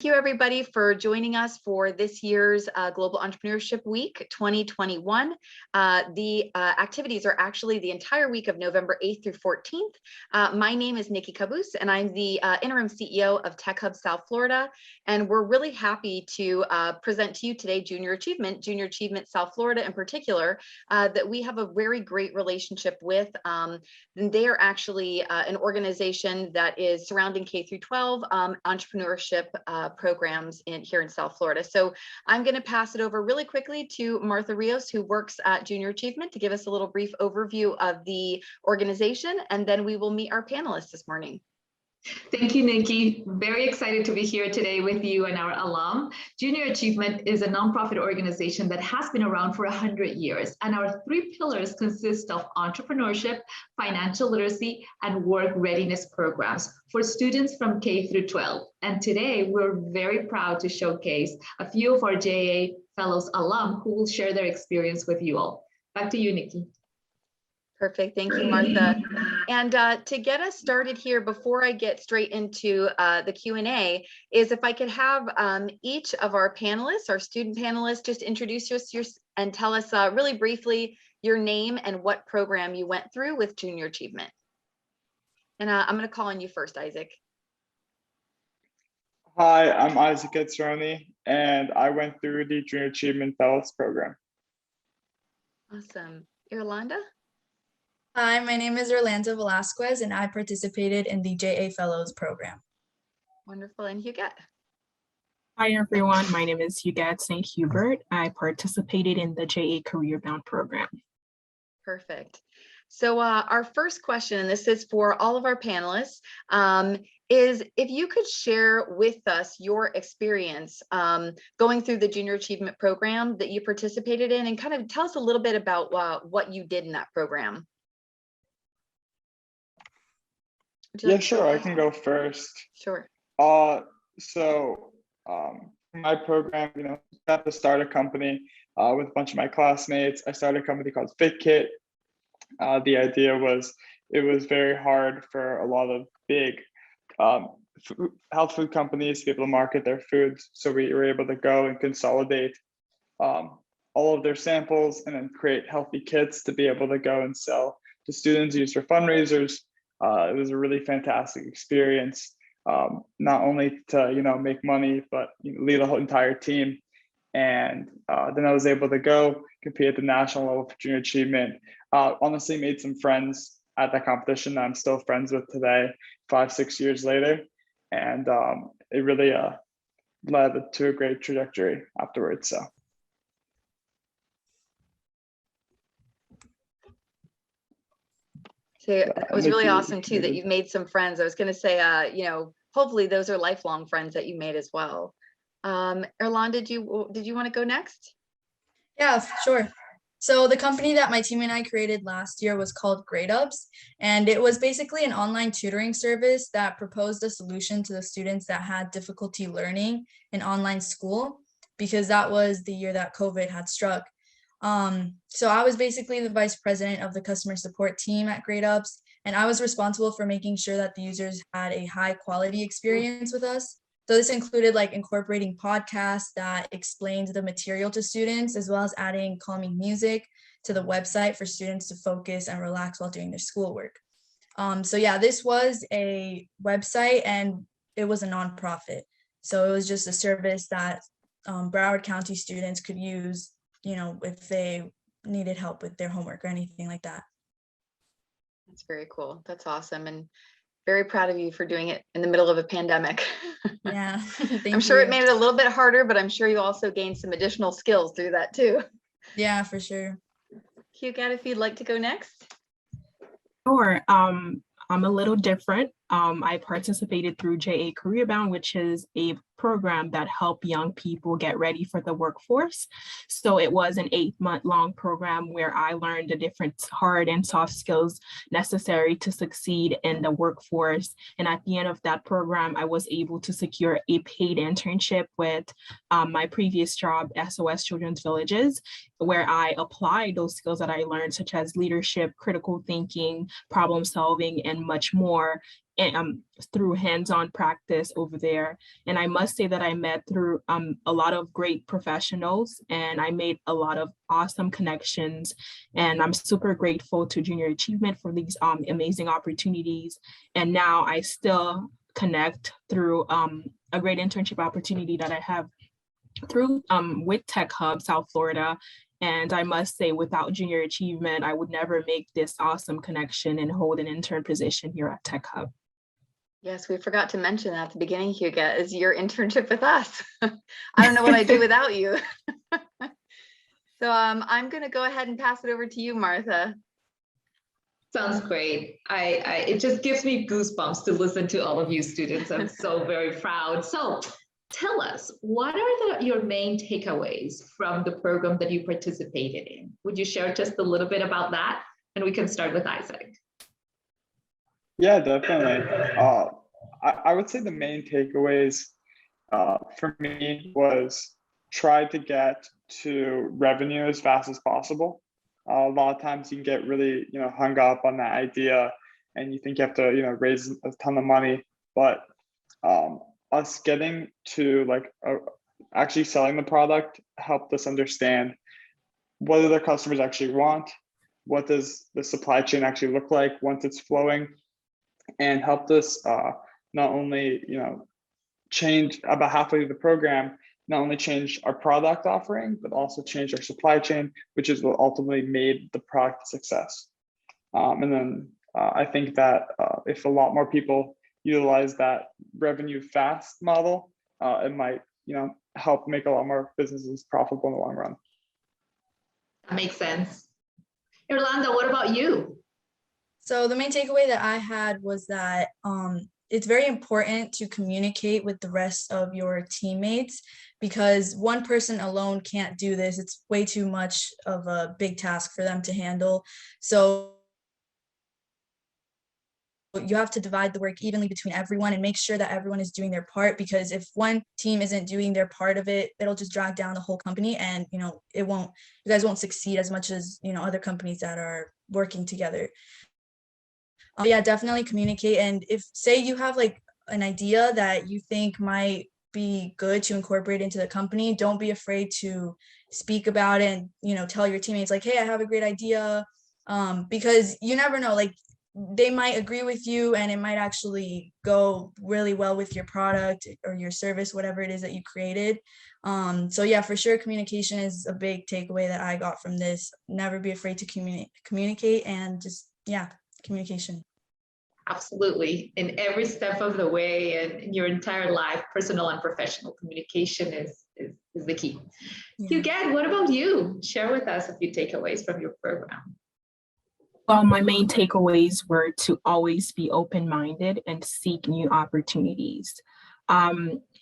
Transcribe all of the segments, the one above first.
Thank you, everybody, for joining us for this year's Global Entrepreneurship Week 2021. The activities are actually the entire week of November 8th through 14th. My name is Nikki Cabus, and I'm the interim CEO of Tech Hub South Florida. And we're really happy to present to you today Junior Achievement South Florida in particular, that we have a very great relationship with. They are actually an organization that is surrounding K through 12 entrepreneurship programs here in South Florida. So I'm going to pass it over really quickly to Martha Rios, who works at Junior Achievement, to give us a little brief overview of the organization, and then we will meet our panelists this morning. Thank you, Nikki. Very excited to be here today with you and our alum. Junior Achievement is a nonprofit organization that has been around for 100 years, and our three pillars consist of entrepreneurship, financial literacy, and work readiness programs for students from K through 12. And today, we're very proud to showcase a few of our JA Fellows alum who will share their experience with you all. Back to you, Nikki. Perfect. Thank you, Martha. And to get us started here, before I get straight into the Q&A, is if I could have each of our panelists, our student panelists, just introduce yourself and tell us really briefly your name and what program you went through with Junior Achievement. And I'm going to call on you first, Isaac. Hi, I'm Isaac Hetzroni, and I went through the Junior Achievement Fellows program. Awesome. Irlanda? Hi, my name is Irlanda Velazquez, and I participated in the JA Fellows program. Wonderful. And Huguette? Hi, everyone. My name is Huguette St. Hubert. I participated in the JA Career Bound program. Perfect. So our first question, and this is for all of our panelists, is if you could share with us your experience going through the Junior Achievement program that you participated in, and kind of tell us a little bit about what you did in that program. Yeah, sure. I can go first. Sure. My program, got to start a company with a bunch of my classmates. I started a company called FitKit. The idea was it was very hard for a lot of big health food companies to be able to market their foods. So we were able to go and consolidate all of their samples and then create healthy kits to be able to go and sell to students, use for fundraisers. It was a really fantastic experience, not only to make money, but lead a whole entire team. And then I was able to go compete at the national level for Junior Achievement. Honestly, made some friends at that competition that I'm still friends with today, 5-6 years later, and it really led to a great trajectory afterwards. So it was really awesome too that you've made some friends. I was going to say, hopefully those are lifelong friends that you made as well. Irlanda, did you want to go next? Yeah, sure. So the company that my team and I created last year was called GradeUps, and it was basically an online tutoring service that proposed a solution to the students that had difficulty learning in online school, because that was the year that COVID had struck. So I was basically the vice president of the customer support team at GradeUps, and I was responsible for making sure that the users had a high quality experience with us. So this included incorporating podcasts that explained the material to students, as well as adding calming music to the website for students to focus and relax while doing their schoolwork. So yeah, this was a website and it was a nonprofit. So it was just a service that Broward County students could use if they needed help with their homework or anything like that. That's very cool. That's awesome. And very proud of you for doing it in the middle of a pandemic. Yeah. I'm sure it made it a little bit harder, but I'm sure you also gained some additional skills through that too. Yeah, for sure. Huguette, if you'd like to go next. Sure. I'm a little different. I participated through JA Career Bound, which is a program that helped young people get ready for the workforce. So it was an 8-month-long program where I learned the different hard and soft skills necessary to succeed in the workforce. And at the end of that program, I was able to secure a paid internship with my previous job, SOS Children's Villages. where I apply those skills that I learned, such as leadership, critical thinking, problem solving, and much more, and, through hands-on practice over there. And I must say that I met through a lot of great professionals, and I made a lot of awesome connections. And I'm super grateful to Junior Achievement for these amazing opportunities. And now I still connect through a great internship opportunity that I have through with Tech Hub South Florida. And I must say, without Junior Achievement, I would never make this awesome connection and hold an intern position here at Tech Hub. Yes, we forgot to mention that at the beginning, Huguette, is your internship with us. I don't know what I'd do without you. So I'm going to go ahead and pass it over to you, Martha. Sounds great. It just gives me goosebumps to listen to all of you students. I'm so very proud. So tell us, what are your main takeaways from the program that you participated in? Would you share just a little bit about that? And we can start with Isaac. Yeah, definitely. I would say the main takeaways for me was try to get to revenue as fast as possible. A lot of times you can get really, hung up on that idea, and you think you have to, raise a ton of money. But us getting to actually selling the product helped us understand what do the customers actually want, what does the supply chain actually look like once it's flowing, and helped us not only, change about halfway through the program, not only change our product offering, but also change our supply chain, which is what ultimately made the product a success. And then I think that if a lot more people utilize that revenue fast model, it might, help make a lot more businesses profitable in the long run. That makes sense. Irlanda, what about you? So the main takeaway that I had was that it's very important to communicate with the rest of your teammates, because one person alone can't do this. It's way too much of a big task for them to handle. So you have to divide the work evenly between everyone and make sure that everyone is doing their part, because if one team isn't doing their part of it, it'll just drag down the whole company, and you guys won't succeed as much as other companies that are working together. Yeah, definitely communicate. And if say you have an idea that you think might be good to incorporate into the company, don't be afraid to speak about it and tell your teammates hey, I have a great idea, because you never know, they might agree with you and it might actually go really well with your product or your service, whatever it is that you created. So yeah, for sure, communication is a big takeaway that I got from this. Never be afraid to communicate, and just communication. Absolutely. In every step of the way and in your entire life, personal and professional communication is the key. Yeah. Huguette, what about you? Share with us a few takeaways from your program. Well, my main takeaways were to always be open-minded and seek new opportunities.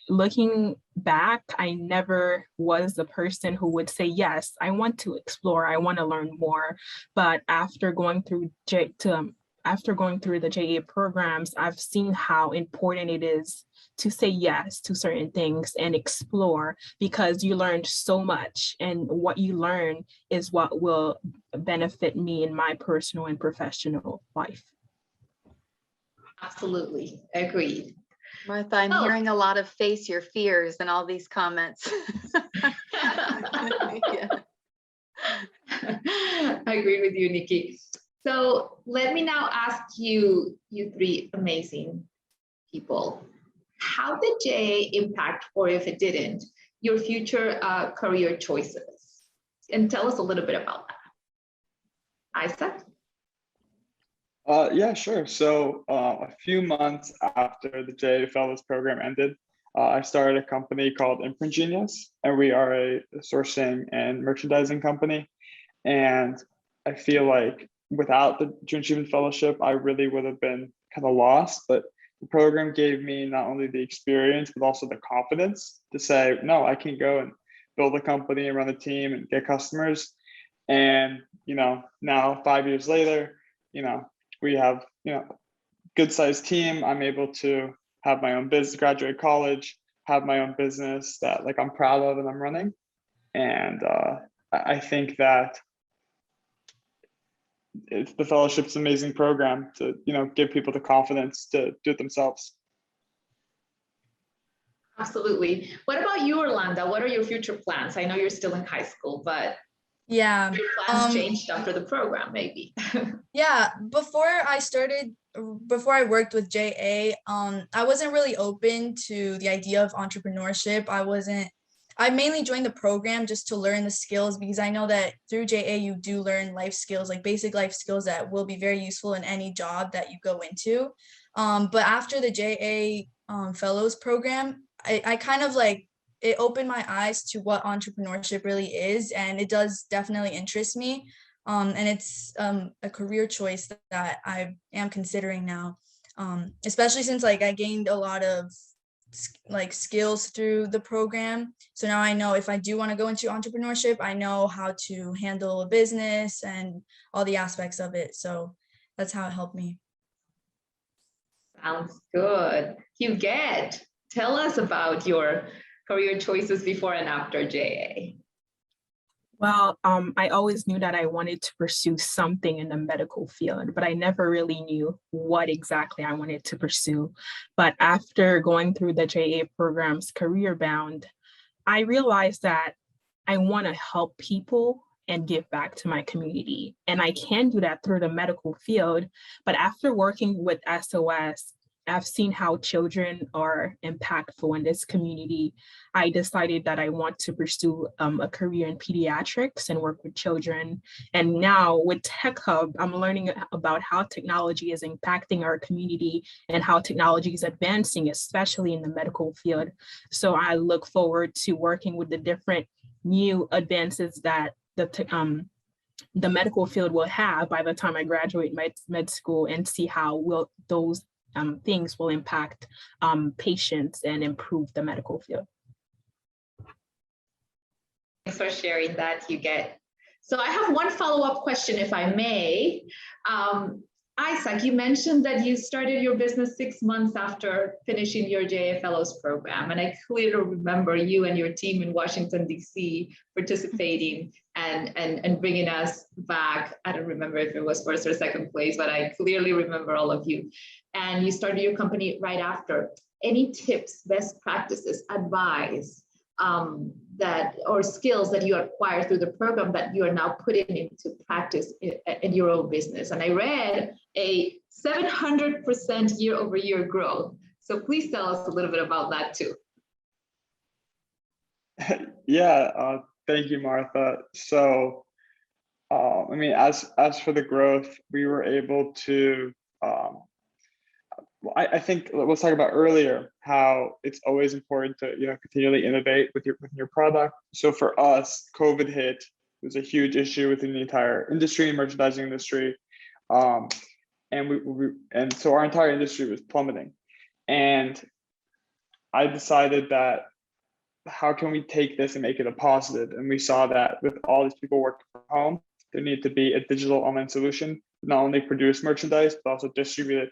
Looking back, I never was the person who would say, yes, I want to explore, I want to learn more. But after going through the JA programs, I've seen how important it is to say yes to certain things and explore, because you learned so much, and what you learn is what will benefit me in my personal and professional life. Absolutely, agreed. Martha, I'm hearing a lot of face your fears in all these comments. Yeah. I agree with you, Nikki. So let me now ask you three amazing people, how did JA impact, or if it didn't, your future career choices? And tell us a little bit about that. Isaac? Yeah, sure. So a few months after the JA Fellows program ended, I started a company called Imprint, and we are a sourcing and merchandising company. And I feel like without the Junior Achievement Fellowship, I really would have been kind of lost. But the program gave me not only the experience, but also the confidence to say, no, I can go and build a company and run a team and get customers. And, now 5 years later, we have, good sized team. I'm able to have my own business, graduate college, have my own business that I'm proud of and I'm running. And I think that the fellowship's an amazing program to, give people the confidence to do it themselves. Absolutely. What about you, Irlanda? What are your future plans? I know you're still in high school, but Yeah. your plans changed after the program, maybe. Yeah, before I worked with JA, I wasn't really open to the idea of entrepreneurship. I mainly joined the program just to learn the skills, because I know that through JA you do learn life skills, like basic life skills that will be very useful in any job that you go into. But after the JA fellows program, I kind of like, it opened my eyes to what entrepreneurship really is, and it does definitely interest me. And it's a career choice that I am considering now, especially since like I gained a lot of like skills through the program. So now I know if I do want to go into entrepreneurship, I know how to handle a business and all the aspects of it. So that's how it helped me. Sounds good. Huguette, tell us about your career choices before and after JA. Well, I always knew that I wanted to pursue something in the medical field, but I never really knew what exactly I wanted to pursue. But after going through the JA program's Career Bound, I realized that I want to help people and give back to my community. And I can do that through the medical field. But after working with SOS, I've seen how children are impactful in this community. I decided that I want to pursue a career in pediatrics and work with children. And now with Tech Hub, I'm learning about how technology is impacting our community and how technology is advancing, especially in the medical field. So I look forward to working with the different new advances that the medical field will have by the time I graduate med school, and see how those things will impact patients and improve the medical field. Thanks for sharing that, Huguette. So I have one follow-up question, if I may. Isaac, you mentioned that you started your business 6 months after finishing your JA Fellows program. And I clearly remember you and your team in Washington, D.C. participating and bringing us back. I don't remember if it was first or second place, but I clearly remember all of you. And you started your company right after. Any tips, best practices, advice or skills that you acquired through the program that you are now putting into practice in your own business? And I read a 700% year-over-year growth. So please tell us a little bit about that too. Yeah, thank you, Martha. So, I mean, as for the growth, we were able to, I think let's talk about earlier how it's always important to continually innovate with your product. So for us, COVID hit. It was a huge issue within the entire industry, merchandising industry, and so our entire industry was plummeting. And I decided that how can we take this and make it a positive? And we saw that with all these people working from home, there needed to be a digital online solution, not only produce merchandise but also distribute it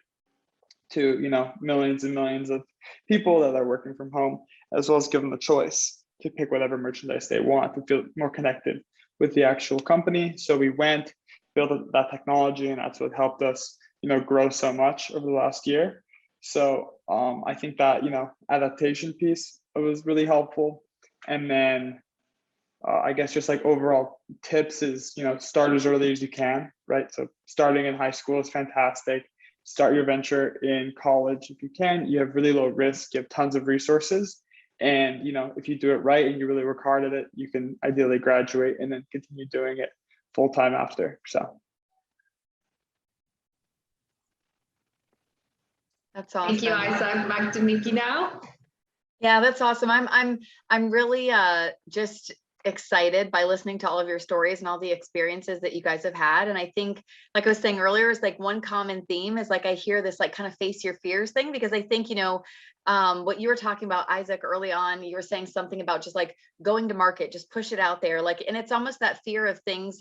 to millions and millions of people that are working from home, as well as give them the choice to pick whatever merchandise they want to feel more connected with the actual company. So we went, built that technology, and that's what helped us grow so much over the last year. So I think that adaptation piece was really helpful. And then I guess just like overall tips is start as early as you can, right? So starting in high school is fantastic. Start your venture in college if you can. You have really low risk, you have tons of resources, and if you do it right and you really work hard at it, you can ideally graduate and then continue doing it full time after. So that's awesome. Thank you, Isaac. Back to Nikki now. Yeah, that's awesome. I'm really just excited by listening to all of your stories and all the experiences that you guys have had. And I think, like I was saying earlier, is like one common theme is like I hear this like kind of face your fears thing, because I think what you were talking about, Isaac, early on, you were saying something about just like going to market, just push it out there, like, and it's almost that fear of things.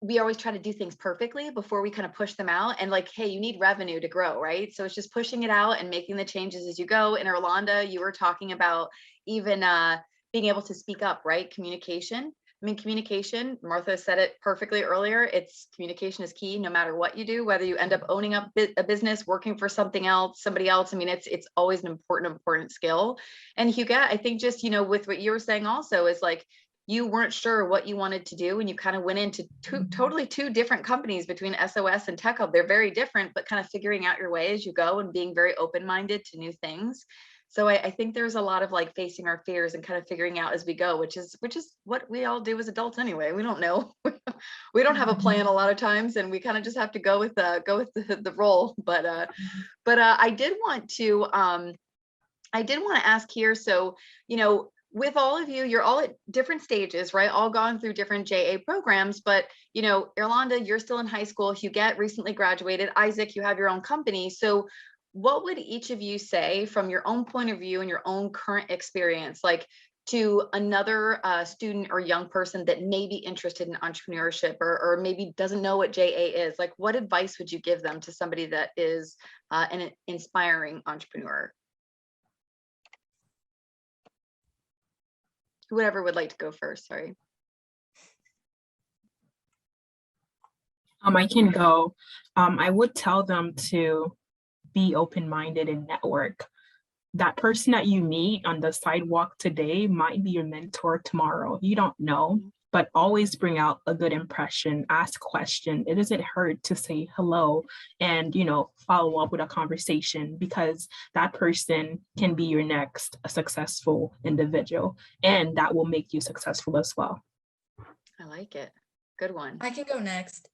We always try to do things perfectly before we kind of push them out, and like, hey, you need revenue to grow, right? So it's just pushing it out and making the changes as you go. In Irlanda, you were talking about even being able to speak up, right? Communication. I mean, communication, Martha said it perfectly earlier. Communication is key no matter what you do, whether you end up owning up a business, working for something else, somebody else. I mean, it's always an important skill. And Huguette, I think just, with what you were saying also is like, you weren't sure what you wanted to do and you kind of went into totally two different companies between SOS and Tech Hub. They're very different, but kind of figuring out your way as you go and being very open-minded to new things. So I think there's a lot of like facing our fears and kind of figuring out as we go, which is what we all do as adults anyway. We don't know. We don't have a plan a lot of times, and we kind of just have to go with the role. But I did want to ask here. So, with all of you, you're all at different stages, right? All gone through different JA programs, but Irlanda, you're still in high school. Huguette recently graduated. Isaac, you have your own company. So what would each of you say from your own point of view and your own current experience, like to another student or young person that may be interested in entrepreneurship or maybe doesn't know what JA is? Like, what advice would you give them to somebody that is an inspiring entrepreneur? Whoever would like to go first, sorry. I can go. I would tell them to be open-minded and network. That person that you meet on the sidewalk today might be your mentor tomorrow. You don't know, but always bring out a good impression, ask questions. It doesn't hurt to say hello and, follow up with a conversation, because that person can be your next successful individual, and that will make you successful as well. I like it. Good one. I can go next.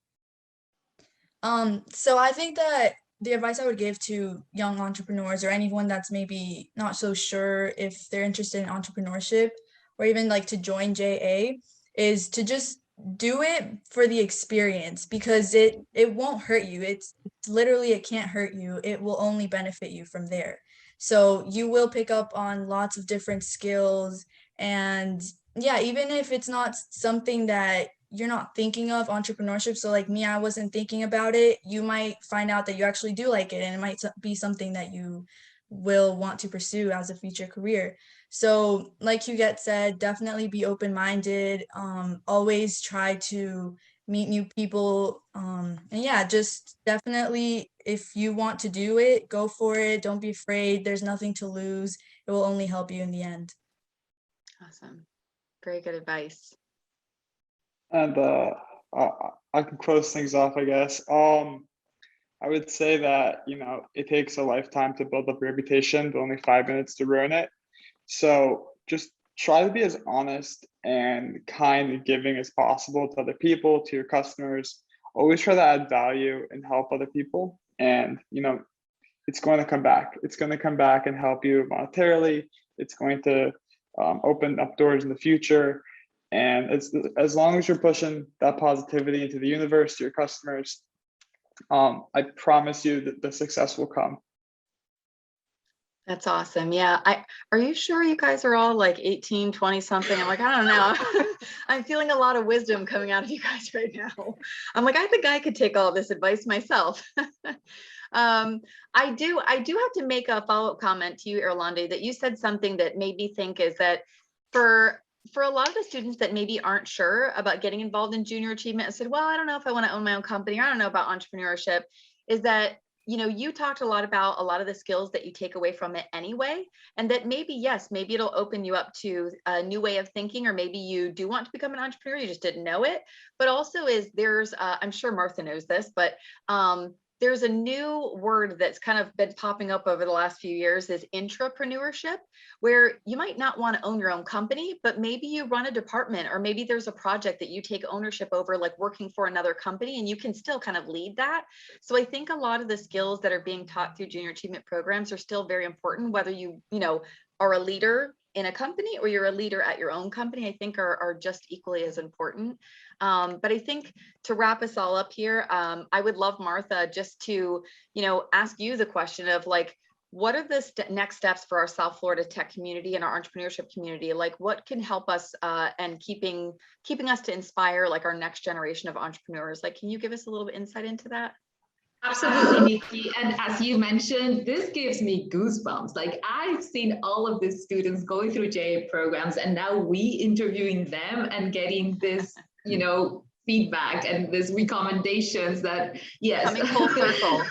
So I think that the advice I would give to young entrepreneurs or anyone that's maybe not so sure if they're interested in entrepreneurship or even like to join JA is to just do it for the experience, because it won't hurt you. It's literally, it can't hurt you. It will only benefit you from there. So you will pick up on lots of different skills, and yeah, even if it's not something that you're not thinking of entrepreneurship. So like me, I wasn't thinking about it. You might find out that you actually do like it, and it might be something that you will want to pursue as a future career. So like Huguette said, definitely be open-minded. Always try to meet new people. And yeah, just definitely, if you want to do it, go for it. Don't be afraid. There's nothing to lose. It will only help you in the end. Awesome. Very good advice. And I can close things off, I guess. I would say that, it takes a lifetime to build up a reputation, but only 5 minutes to ruin it. So just try to be as honest and kind and giving as possible to other people, to your customers. Always try to add value and help other people. And, it's going to come back. It's going to come back and help you monetarily. It's going to open up doors in the future. And as long as you're pushing that positivity into the universe, to your customers, I promise you that the success will come. That's awesome. Yeah. Are you sure you guys are all like 18, 20 something? I'm like, I don't know. I'm feeling a lot of wisdom coming out of you guys right now. I'm like, I think I could take all this advice myself. I do have to make a follow-up comment to you, Irlanda, that you said something that made me think is that for a lot of the students that maybe aren't sure about getting involved in junior achievement and said, well, I don't know if I want to own my own company, or I don't know about entrepreneurship, is that, you talked a lot about a lot of the skills that you take away from it anyway, and that maybe, yes, maybe it'll open you up to a new way of thinking, or maybe you do want to become an entrepreneur, you just didn't know it. But also there's, I'm sure Martha knows this, but there's a new word that's kind of been popping up over the last few years, is intrapreneurship, where you might not want to own your own company, but maybe you run a department, or maybe there's a project that you take ownership over, like working for another company, and you can still kind of lead that. So I think a lot of the skills that are being taught through junior achievement programs are still very important, whether you are a leader in a company or you're a leader at your own company. I think are just equally as important. But I think to wrap us all up here, I would love, Martha, just to, ask you the question of like, what are the next steps for our South Florida tech community and our entrepreneurship community? Like, what can help us and keeping us to inspire like our next generation of entrepreneurs? Like, can you give us a little bit insight into that? Absolutely, Nikki. And as you mentioned, this gives me goosebumps. Like I've seen all of these students going through JA programs, and now we interviewing them and getting this, feedback and this recommendations that, yes. Coming full circle.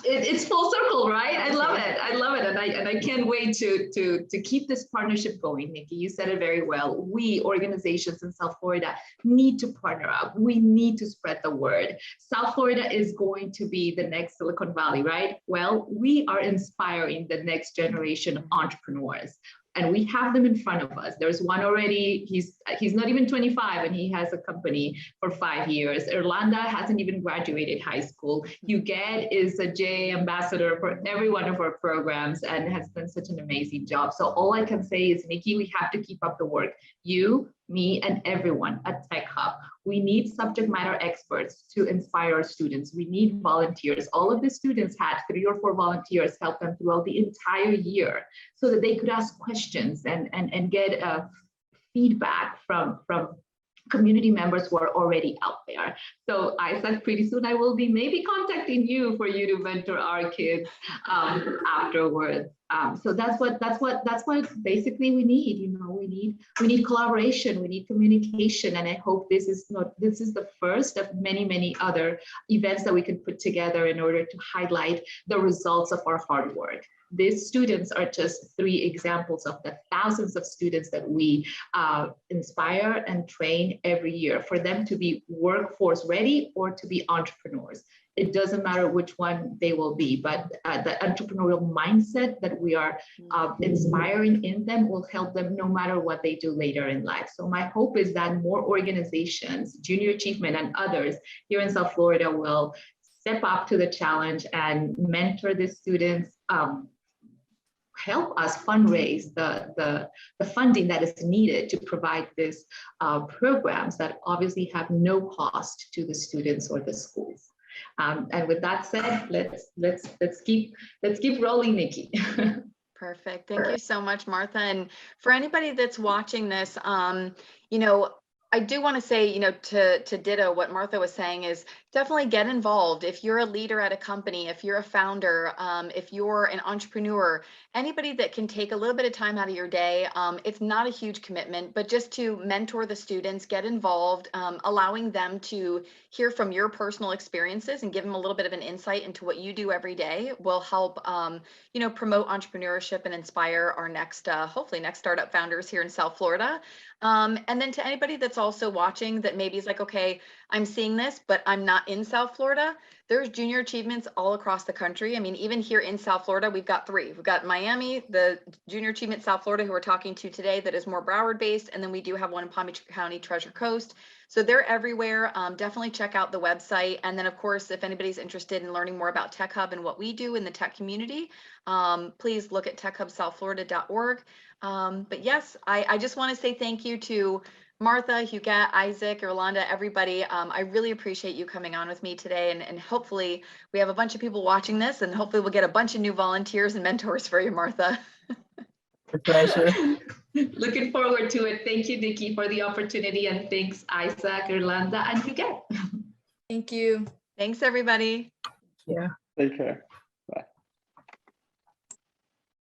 It's full circle, right? I love it. I love it. And I can't wait to keep this partnership going, Nikki. You said it very well. We, organizations in South Florida, need to partner up. We need to spread the word. South Florida is going to be the next Silicon Valley, right? Well, we are inspiring the next generation of entrepreneurs. And we have them in front of us. There's one already, he's not even 25 and he has a company for 5 years. Irlanda hasn't even graduated high school. Huguette is a JA ambassador for every one of our programs and has done such an amazing job. So all I can say is, Nikki, we have to keep up the work. You, me, and everyone at Tech Hub. We need subject matter experts to inspire our students. We need volunteers. All of the students had 3 or 4 volunteers help them throughout the entire year so that they could ask questions and get feedback from community members who are already out there. So Isaac, pretty soon I will be maybe contacting you for you to mentor our kids afterwards. So that's what basically we need. We need collaboration, we need communication, and I hope this is the first of many other events that we can put together in order to highlight the results of our hard work. These students are just 3 examples of the thousands of students that we inspire and train every year for them to be workforce ready or to be entrepreneurs. It doesn't matter which one they will be, but the entrepreneurial mindset that we are inspiring in them will help them no matter what they do later in life. So my hope is that more organizations, Junior Achievement and others here in South Florida will step up to the challenge and mentor the students, help us fundraise the funding that is needed to provide these programs that obviously have no cost to the students or the schools. And with that said, let's keep rolling, Nikki. Perfect. Thank you so much, Martha. And for anybody that's watching this, I do want to say, to ditto what Martha was saying is definitely get involved. If you're a leader at a company, if you're a founder, if you're an entrepreneur, anybody that can take a little bit of time out of your day, it's not a huge commitment, but just to mentor the students, get involved, allowing them to hear from your personal experiences and give them a little bit of an insight into what you do every day will help, promote entrepreneurship and inspire our next, hopefully next startup founders here in South Florida. And then to anybody that's also watching that maybe is like, okay, I'm seeing this, but I'm not in South Florida. There's junior achievements all across the country. I mean, even here in South Florida, we've got 3. We've got Miami, the Junior Achievement South Florida, who we're talking to today, that is more Broward based. And then we do have one in Palm Beach County, Treasure Coast. So they're everywhere. Definitely check out the website. And then, of course, if anybody's interested in learning more about Tech Hub and what we do in the tech community, please look at techhubsouthflorida.org. But yes, I just want to say thank you to Martha, Huguette, Isaac, Irlanda, everybody. I really appreciate you coming on with me today. And hopefully we have a bunch of people watching this, and hopefully we'll get a bunch of new volunteers and mentors for you, Martha. A pleasure. Looking forward to it. Thank you, Nikki, for the opportunity. And thanks, Isaac, Irlanda, and Huguette. Thank you. Thanks, everybody. Yeah. Take care.